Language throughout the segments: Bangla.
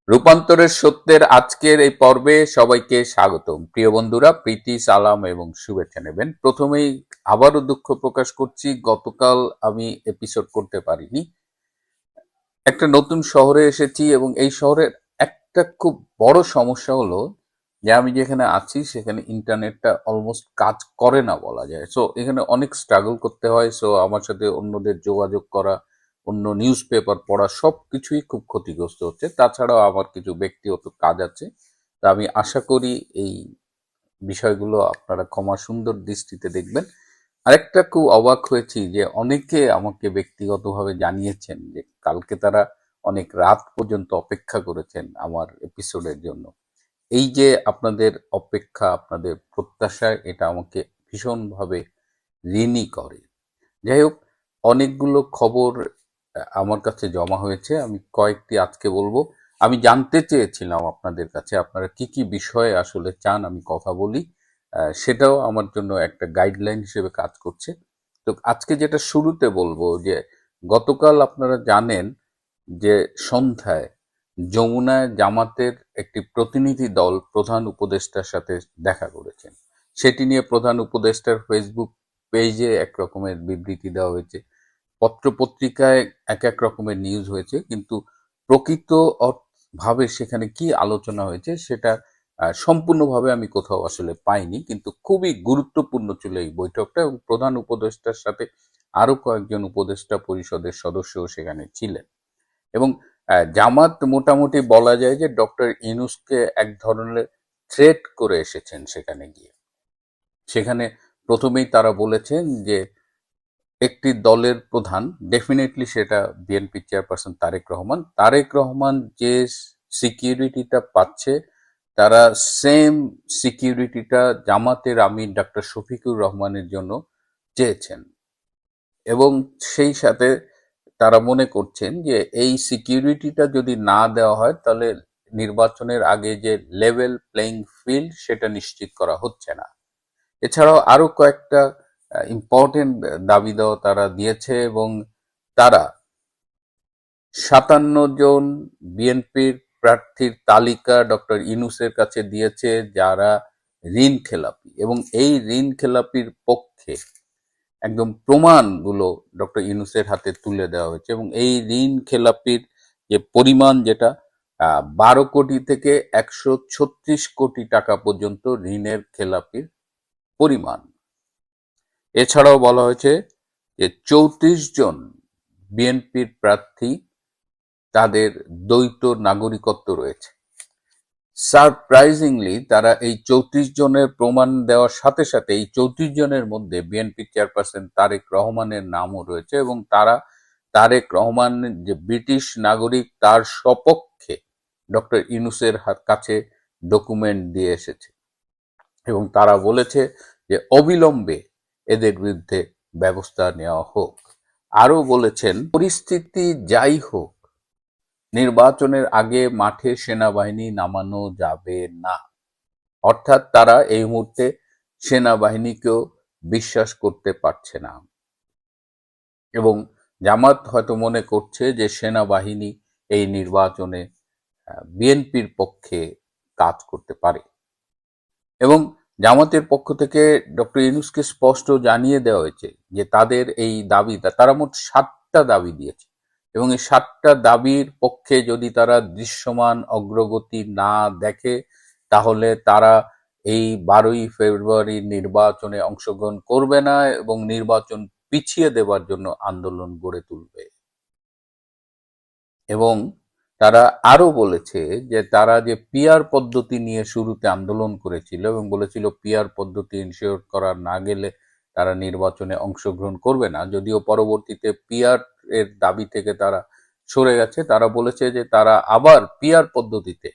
রূপান্তরের সত্যের আজকের এই পর্বে সবাইকে স্বাগতম। প্রিয় বন্ধুরা, প্রীতি, সালাম এবং শুভেচ্ছা নেবেন। প্রথমেই আবারও দুঃখ প্রকাশ করছি, গতকাল আমি এপিসোড করতে পারিনি। একটা নতুন শহরে এসেছি এবং এই শহরের একটা খুব বড় সমস্যা হলো যে আমি যেখানে আছি সেখানে ইন্টারনেটটা অলমোস্ট কাজ করে না বলা যায়। সো এখানে অনেক স্ট্রাগল করতে হয়। সো আমার সাথে অন্যদের যোগাযোগ করা, অন্য নিউজ পেপার পড়া সবকিছুই খুব ক্ষতিগ্রস্ত হচ্ছে। তাছাড়াও আমার কিছু ব্যক্তিগত কাজ আছে। তা আমি আশা করি এই বিষয়গুলো আপনারা ক্ষমা সুন্দর দৃষ্টিতে দেখবেন। আরেকটা খুব অবাক হয়েছি যে অনেকে আমাকে ব্যক্তিগতভাবে জানিয়েছেন যে কালকে তারা অনেক রাত পর্যন্ত অপেক্ষা করেছেন আমার এপিসোডের জন্য। এই যে আপনাদের অপেক্ষা, আপনাদের প্রত্যাশা, এটা আমাকে ভীষণভাবে ঋণী করে। যাই হোক, অনেকগুলো খবর আমার কাছে জমা হয়েছে, আমি কয়েকটি আজকে বলবো। আমি জানতে চেয়েছিলাম আপনাদের কাছে আপনারা কি কি বিষয়ে আসলে চান আমি কথা বলি। সেটাও আমার জন্য একটা গাইডলাইন হিসেবে কাজ করছে। তো আজকে যেটা শুরুতে বলবো যে গতকাল আপনারা জানেন যে সন্ধ্যায় যমুনায় জামাতের একটি প্রতিনিধি দল প্রধান উপদেষ্টার সাথে দেখা করেছেন। সেটি নিয়ে প্রধান উপদেষ্টার ফেসবুক পেজে এক রকমের বিবৃতি দেওয়া হয়েছে, পত্রপত্রিকায় এক এক রকমের নিউজ হয়েছে, কিন্তু প্রকৃত ভাবে সেখানে কি আলোচনা হয়েছে সেটা সম্পূর্ণভাবে আমি কোথাও আসলে পাইনি। কিন্তু খুবই গুরুত্বপূর্ণ ছিল এই বৈঠকটা এবং প্রধান উপদেষ্টার সাথে আরো কয়েকজন উপদেষ্টা পরিষদের সদস্যও সেখানে ছিলেন। এবং জামাত মোটামুটি বলা যায় যে ডক্টর ইউনূসকে এক ধরনের থ্রেট করে এসেছেন সেখানে গিয়ে। সেখানে প্রথমেই তারা বলেছেন যে একটি দলের প্রধান, ডেফিনেটলি সেটা বিএনপি চেয়ারপারসন তারেক রহমান যে সিকিউরিটিটা পাচ্ছে তারা সেম সিকিউরিটিটা জামাতের আমির ডাক্তার শফিকুর রহমানের জন্য চেয়েছেন। এবং সেই সাথে তারা মনে করছেন যে এই সিকিউরিটিটা যদি না দেওয়া হয় তাহলে নির্বাচনের আগে যে লেভেল প্লেইং ফিল্ড সেটা নিশ্চিত করা হচ্ছে না। এছাড়াও আরো কয়েকটা ইম্পর্টেন্ট দাবি দেওয়া তারা দিয়েছে এবং তারা 57 জন বিএনপির প্রার্থীর তালিকা ডক্টর ইউনূসের কাছে দিয়েছে যারা ঋণ খেলাপি, এবং এই ঋণ খেলাপির পক্ষে একদম প্রমাণগুলো ডক্টর ইউনূসের হাতে তুলে দেওয়া হয়েছে। এবং এই ঋণ খেলাপির যে পরিমাণ, যেটা 12 কোটি থেকে 136 কোটি টাকা পর্যন্ত ঋণের খেলাপির পরিমাণ। এছাড়াও বলা হয়েছে যে 34 জন বিএনপির প্রার্থী তাদের দ্বৈত নাগরিকত্ব রয়েছে। সারপ্রাইজিংলি তারা এই 34 জনের প্রমাণ দেওয়ার সাথে সাথে এই 34 জনের মধ্যে বিএনপি চেয়ারপারসন তারেক রহমানের নামও রয়েছে এবং তারা তারেক রহমান যে ব্রিটিশ নাগরিক তার সপক্ষে ডক্টর ইউনূসের কাছে ডকুমেন্ট দিয়ে এসেছে এবং তারা বলেছে যে অবিলম্বে এদের বিরুদ্ধে ব্যবস্থা নেওয়া হোক। আরো বলেছেন পরিস্থিতি যাই হোক নির্বাচনের আগে মাঠে সেনাবাহিনী নামানো যাবে না। অর্থাৎ তারা এই মুহূর্তে সেনাবাহিনীকেও বিশ্বাস করতে পারছে না এবং জামাত হয়তো মনে করছে যে সেনাবাহিনী এই নির্বাচনে বিএনপির পক্ষে কাজ করতে পারে। এবং জামাতের পক্ষ থেকে ডক্টর ইউনূসকে স্পষ্ট জানিয়ে দেওয়া হয়েছে যে তাদের এই দাবিটা, তারা মোট 7টা দাবি দিয়েছে এবং এই 7টা দাবির পক্ষে যদি তারা দৃশ্যমান অগ্রগতি না দেখে তাহলে তারা এই 12ই ফেব্রুয়ারি নির্বাচনে অংশগ্রহণ করবে না এবং নির্বাচন পিছিয়ে দেবার জন্য আন্দোলন গড়ে তুলবে। এবং তারা আরো বলেছে যে তারা যে পিআর পদ্ধতি নিয়ে শুরুতে আন্দোলন করেছিল এবং বলেছিল পিআর পদ্ধতি ইনশিওর করা না গেলে তারা নির্বাচনে অংশগ্রহণ করবে না, যদিও পরবর্তীতে পিআর এর দাবি থেকে তারা সরে গেছে। তারা বলেছে যে তারা আবার পিআর পদ্ধতিতে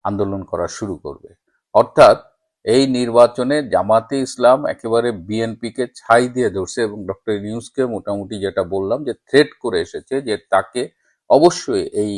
আন্দোলন করা শুরু করবে। অর্থাৎ এই নির্বাচনে জামাতে ইসলাম একেবারে বিএনপিকে ছাই দিয়ে ধরছে এবং ডক্টর ইউনূসকে মোটামুটি যেটা বললাম যে থ্রেট করে এসেছে যে তাকে অবশ্যই এই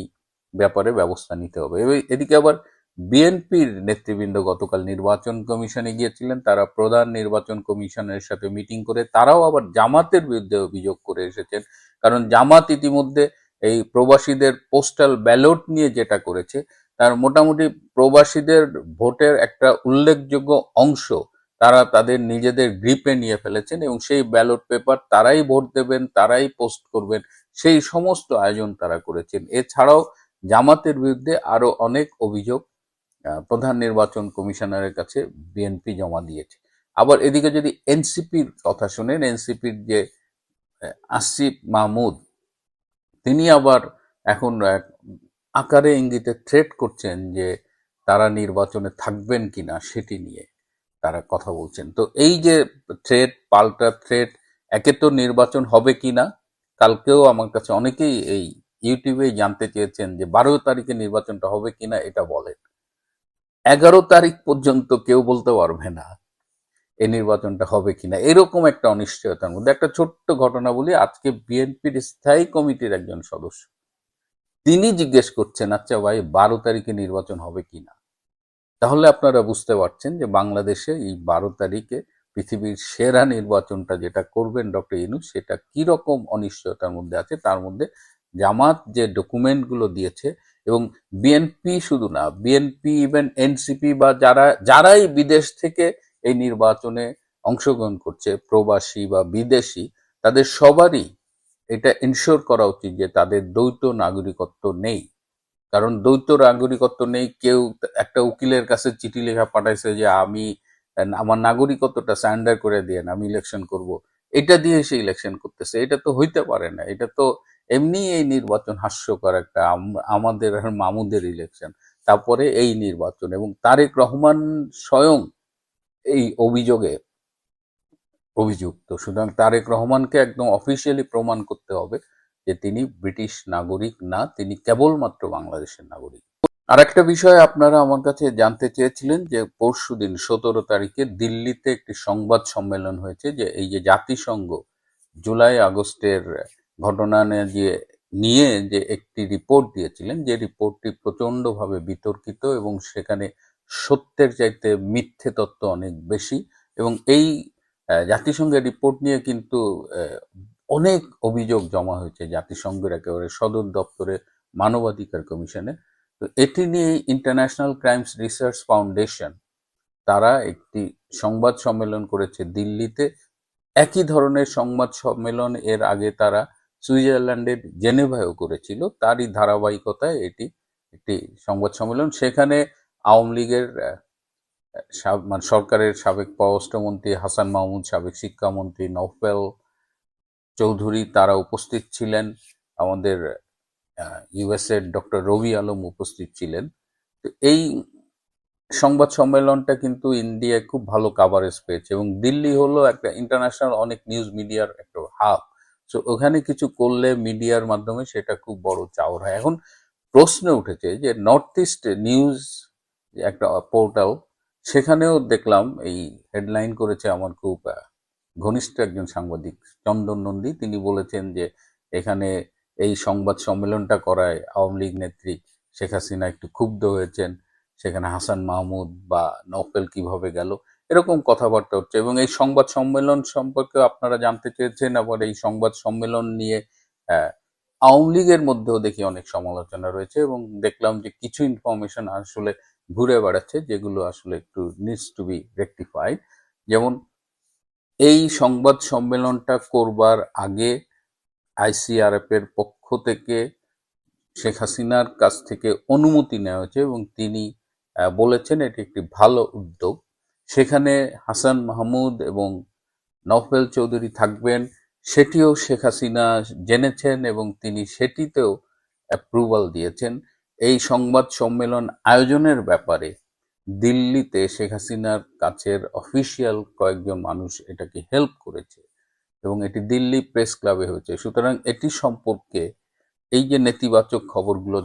ব্যাপারে ব্যবস্থা নিতে হবে। এদিকে আবার বিএনপির নেতৃবৃন্দ গতকাল নির্বাচন কমিশনে গিয়েছিলেন, তারা প্রধান নির্বাচন কমিশনের সাথে মিটিং করে তারাও আবার জামাতের বিরুদ্ধে অভিযোগ করে এসেছেন, কারণ জামাত ইতিমধ্যে এই প্রবাসীদের পোস্টাল ব্যালট নিয়ে যেটা করেছে, তার মোটামুটি প্রবাসীদের ভোটের একটা উল্লেখযোগ্য অংশ তারা তাদের নিজেদের গ্রিপে নিয়ে ফেলেছেন এবং সেই ব্যালট পেপার তারাই ভোট দেবেন, তারাই পোস্ট করবেন, সেই সমস্ত আয়োজন তারা করেছেন। এছাড়াও জামাতের বিরুদ্ধে আরো অনেক অভিযোগ প্রধান নির্বাচন কমিশনারের কাছে বিএনপি জমা দিয়েছে। আবার এদিকে যদি এনসিপির কথা শুনেন, এনসিপির যে আসিফ মাহমুদ, তিনি আবার এখন আকারে ইঙ্গিতে থ্রেট করছেন যে তারা নির্বাচনে থাকবেন কিনা সেটি নিয়ে তারা কথা বলছেন। তো এই যে থ্রেট, পাল্টা থ্রেট, একে তো নির্বাচন হবে কিনা, কালকেও আমার কাছে অনেকেই এই ইউটিউবে জানতে চেয়েছেন যে 12 তারিখে নির্বাচনটা হবে কিনা এটা বলেন। 11 তারিখ পর্যন্ত কেউ বলতে পারবে না এই নির্বাচনটা হবে কিনা, এরকম একটা অনিশ্চয়তার মধ্যে। একটা ছোট্ট ঘটনা বলি, আজকে বিএনপির স্থায়ী কমিটির একজন সদস্য তিনি জিজ্ঞেস করছেন, আচ্ছা ভাই 12 তারিখে নির্বাচন হবে কিনা। তাহলে আপনারা বুঝতে পারছেন যে বাংলাদেশে এই 12 তারিখে পৃথিবীর সেরা নির্বাচনটা যেটা করবেন ডক্টর ইউনূস, সেটা কি রকম অনিশ্চয়তার মধ্যে আছে। তার মধ্যে জামাত যে ডকুমেন্টগুলো দিয়েছে, এবং বিএনপি শুধু না, বিএনপি ইভেন এনসিপি বা যারাই বিদেশ থেকে এই নির্বাচনে অংশগ্রহণ করছে, প্রবাসী বা বিদেশি, তাদের সবারই এটা এনশিওর করা উচিত যে তাদের দ্বৈত নাগরিকত্ব নেই। কারণ দ্বৈত নাগরিকত্ব নেই, কেউ একটা উকিলের কাছে চিঠি লেখা পাঠাইছে যে আমি আমার নাগরিকত্বটা সারেন্ডার করে দিয়ে আমি ইলেকশন করব, এটা দিয়ে সে ইলেকশন করতেছে। এটা তো হইতে পারে না। এটা তো এমনি এই নির্বাচন হাস্যকর একটা, আমাদের আর মামুদের ইলেকশন, তারপরে এই নির্বাচন, এবং তারেক রহমান স্বয়ং এই অভিযোগে অভিযুক্ত। সুতরাং তারেক রহমানকে একদম অফিসিয়ালি প্রমাণ করতে হবে যে তিনি ব্রিটিশ নাগরিক না, তিনি কেবলমাত্র বাংলাদেশের নাগরিক। আর একটা বিষয় আপনারা আমার কাছে জানতে চেয়েছিলেন যে পরশুদিন 17 তারিখে দিল্লিতে একটি সংবাদ সম্মেলন হয়েছে, যে এই যে জাতিসংঘ জুলাই আগস্টের ঘটনা নিয়ে যে একটি রিপোর্ট দিয়েছিলেন, যে রিপোর্টটি প্রচন্ডভাবে বিতর্কিত এবং সেখানে সত্যের চাইতে মিথ্যে তত্ত্ব অনেক বেশি। এবং এই জাতিসংঘের রিপোর্ট নিয়ে কিন্তু অনেক অভিযোগ জমা হয়েছে জাতিসংঘের একেবারে সদর দপ্তরে, মানবাধিকার কমিশনে। তো এটি নিয়ে ইন্টারন্যাশনাল ক্রাইমস রিসার্চ ফাউন্ডেশন তারা একটি সংবাদ সম্মেলন করেছে দিল্লিতে। একই ধরনের সংবাদ সম্মেলন এর আগে তারা সুইজারল্যান্ডের জেনেভায়ও করেছিল, তারই ধারাবাহিকতায় এটি একটি সংবাদ সম্মেলন। সেখানে আওয়ামী লীগের মানে সরকারের সাবেক পররাষ্ট্রমন্ত্রী হাসান মাহমুদ, সাবেক শিক্ষামন্ত্রী নওফেল চৌধুরী তারা উপস্থিত ছিলেন, আমাদের ইউএসএর ডক্টর রবি আলম উপস্থিত ছিলেন। তো এই সংবাদ সম্মেলনটা কিন্তু ইন্ডিয়ায় খুব ভালো কাভারেজ পেয়েছে, এবং দিল্লি হলো একটা ইন্টারন্যাশনাল অনেক নিউজ মিডিয়ার একটা হাব। সো ওখানে কিছু করলে মিডিয়ার মাধ্যমে সেটা খুব বড় চাওর হয়। এখন প্রশ্ন উঠেছে যে নর্থ ইস্ট নিউজ একটা পোর্টাল, সেখানেও দেখলাম এই হেডলাইন করেছে আমার খুব ঘনিষ্ঠ একজন সাংবাদিক চন্দন নন্দী। তিনি বলেছেন যে এখানে এই সংবাদ সম্মেলনটা করায় আওয়ামী লীগ নেত্রী শেখ হাসিনা একটু ক্ষুব্ধ হয়েছেন, সেখানে হাসান মাহমুদ বা নওফেল কিভাবে গেল, এরকম কথাবার্তা হচ্ছে। এবং এই সংবাদ সম্মেলন সম্পর্কে আপনারা জানতে চেয়েছেন। আবার এই সংবাদ সম্মেলন নিয়ে আওয়ামী লীগের মধ্যেও দেখি অনেক সমালোচনা রয়েছে, এবং দেখলাম যে কিছু ইনফরমেশন আসলে ঘুরে বেড়াচ্ছে যেগুলো আসলে একটু নিডস টু বি রেকটিফাইড। যেমন এই সংবাদ সম্মেলনটা করবার আগে আইসিআরএফ এর পক্ষ থেকে শেখ হাসিনার কাছ থেকে অনুমতি নেওয়া হয়েছে, এবং তিনি বলেছেন এটি একটি ভালো উদ্যোগ। সেখানে হাসান মাহমুদ এবং নওফেল চৌধুরী থাকবেন, সেটিও শেখ হাসিনা জেনেছেন এবং তিনি সেটিতেও অ্যাপ্রুভাল দিয়েছেন। এই সংবাদ সম্মেলন আয়োজনের ব্যাপারে দিল্লিতে শেখ হাসিনার কাছের অফিসিয়াল কয়েকজন মানুষ এটাকে হেল্প করেছে, এবং এটি দিল্লি প্রেস ক্লাবে হয়েছে। সুতরাং এটি সম্পর্কে এই যে নেতিবাচক খবরগুলো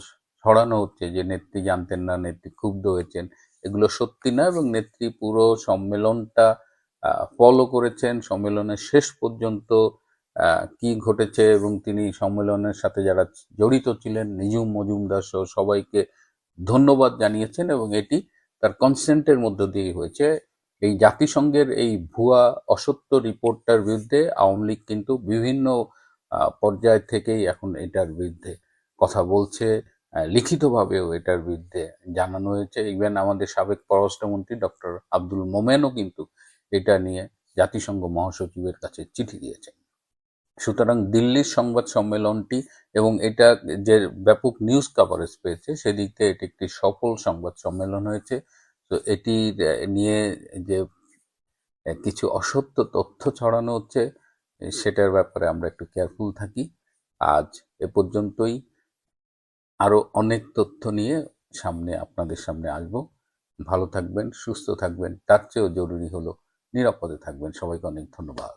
ছড়ানো হচ্ছে যে নেত্রী জানতেন না, নেত্রী ক্ষুব্ধ হয়েছেন, এগুলো সত্যি না। এবং নেত্রী পুরো সম্মেলনটা ফলো করেছেন, সম্মেলনের শেষ পর্যন্ত কি ঘটেছে, এবং তিনি সম্মেলনের সাথে যারা জড়িত ছিলেন নিঝুম মজুমদার সহ সবাইকে ধন্যবাদ জানিয়েছেন, এবং এটি তার কনসেন্টের মধ্য দিয়ে হয়েছে। এই জাতিসংঘের এই ভুয়া অসত্য রিপোর্টটার বিরুদ্ধে আওয়ামী লীগ কিন্তু বিভিন্ন পর্যায় থেকেই এখন এটার বিরুদ্ধে কথা বলছে, লিখিতভাবেও এটার বিরুদ্ধে জানানো হয়েছে। ইভেন আমাদের সাবেক পররাষ্ট্রমন্ত্রী ডক্টর আব্দুল মোমেনও কিন্তু এটা নিয়ে জাতিসংঘ মহাসচিবের কাছে চিঠি দিয়েছেন। সুতরাং দিল্লির সংবাদ সম্মেলনটি এবং এটা যে ব্যাপক নিউজ কভারেজ পেয়েছে সেদিক থেকে এটি একটি সফল সংবাদ সম্মেলন হয়েছে। তো এটি নিয়ে যে কিছু অসত্য তথ্য ছড়ানো হচ্ছে সেটার ব্যাপারে আমরা একটু কেয়ারফুল থাকি। আজ এ পর্যন্তই। আরো অনেক তথ্য নিয়ে আপনাদের সামনে আসবো। ভালো থাকবেন, সুস্থ থাকবেন, তার চেয়েও জরুরি হলো নিরাপদে থাকবেন। সবাইকে অনেক ধন্যবাদ।